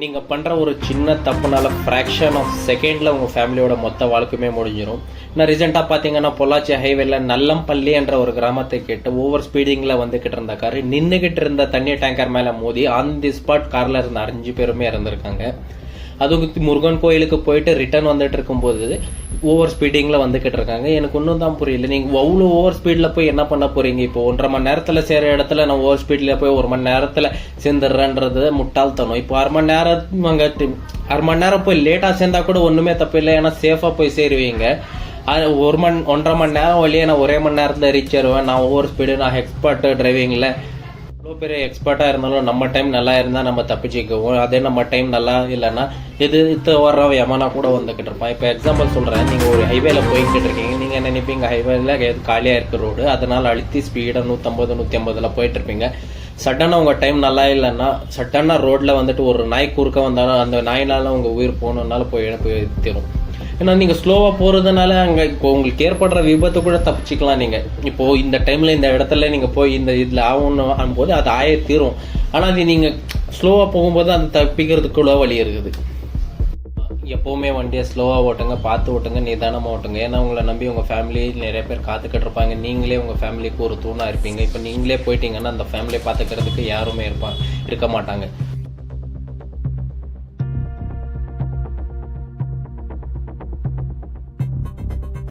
நீங்கள் பண்ணுற ஒரு சின்ன தப்புனால ஃப்ராக்ஷன் ஆஃப் செகண்டில் உங்கள் ஃபேமிலியோட மொத்த வாழ்க்கையுமே முடிஞ்சிடும். நான் ரீசெண்டாக பார்த்தீங்கன்னா பொள்ளாச்சி ஹைவேல நல்லம்பள்ளி என்ற ஒரு கிராமத்தை கேட்டு ஓவர் ஸ்பீடிங்கில் வந்துக்கிட்டு இருந்த காரு நின்றுக்கிட்டு இருந்த தண்ணி டேங்கர் மேலே மோதி ஆன் தி ஸ்பாட் காரில் இருந்த 5 பேருமே இறந்துருக்காங்க. அதுவும் முருகன் கோயிலுக்கு போயிட்டு ரிட்டர்ன் வந்துட்டு இருக்கும்போது ஓவர் ஸ்பீடிங்கில் வந்துக்கிட்டு இருக்காங்க. எனக்கு ஒன்றும் தான் புரியல, நீங்கள் அவ்வளோ ஓவர் ஸ்பீடில் போய் என்ன பண்ண போகிறீங்க? இப்போ 1.5 மணி நேரத்தில் சேர இடத்துல நான் ஓவர் ஸ்பீடில் போய் 1 மணி நேரத்தில் சேர்ந்துடுறேன்றது முட்டாள்தனம். இப்போ 1/2 மணி நேரம் போய் லேட்டாக சேர்ந்தா கூட ஒன்றுமே தப்பு இல்லை, ஏன்னா சேஃபாக போய் சேருவீங்க. 1.5 மணி நேரம் வழியே நான் 1 மணி நேரத்தில் ரீச் ஆயிடுவேன். நான் ஓவர் ஸ்பீடு, நான் எக்ஸ்பர்ட் டிரைவிங்கில். இவ்வளோ பெரிய எக்ஸ்பர்ட்டாக இருந்தாலும் நம்ம டைம் நல்லா இருந்தால் நம்ம தப்பிச்சுக்குவோம். அதே நம்ம டைம் நல்லா இல்லைன்னா இது வர்ற எமனா கூட வந்துக்கிட்டு இருப்பான். இப்போ எக்ஸாம்பிள் சொல்கிறேன், நீங்கள் ஒரு ஹைவேல போய்கிட்டு இருக்கீங்க. நீங்கள் என்ன நினைப்பீங்க, ஹைவேல காலியாக இருக்க ரோடு, அதனால் அழுத்தி ஸ்பீடாக 150 150 போயிட்டு இருப்பீங்க. சடனாக உங்கள் டைம் நல்லா இல்லைன்னா சடனாக ரோட்டில் வந்துட்டு ஒரு நாய் குறுக்க வந்தாலும் அந்த நாயினால உங்கள் உயிர் போகணுன்னாலும் போய் தரும். ஏன்னா நீங்கள் ஸ்லோவாக போகிறதுனால அங்கே இப்போ உங்களுக்கு ஏற்படுற விபத்து கூட தப்பிச்சிக்கலாம். நீங்கள் இப்போது இந்த டைமில் இந்த இடத்துல நீங்கள் போய் இந்த இதில் ஆகணும் போது அது தீரும். ஆனால் அது நீங்கள் ஸ்லோவாக போகும்போது அது தப்பிக்கிறதுக்குள்ள வழி இருக்குது. எப்போவுமே வண்டியை ஸ்லோவாக ஓட்டுங்க, பார்த்து ஓட்டுங்க, நிதானமாக ஓட்டுங்க. ஏன்னா உங்களை நம்பி உங்கள் ஃபேமிலி நிறைய பேர் காத்துக்கிட்டு இருப்பாங்க. நீங்களே உங்கள் ஃபேமிலிக்கு ஒரு தூணாக இருப்பீங்க. இப்போ நீங்களே போயிட்டீங்கன்னா அந்த ஃபேமிலியை பார்த்துக்கிறதுக்கு யாருமே இருக்க மாட்டாங்க.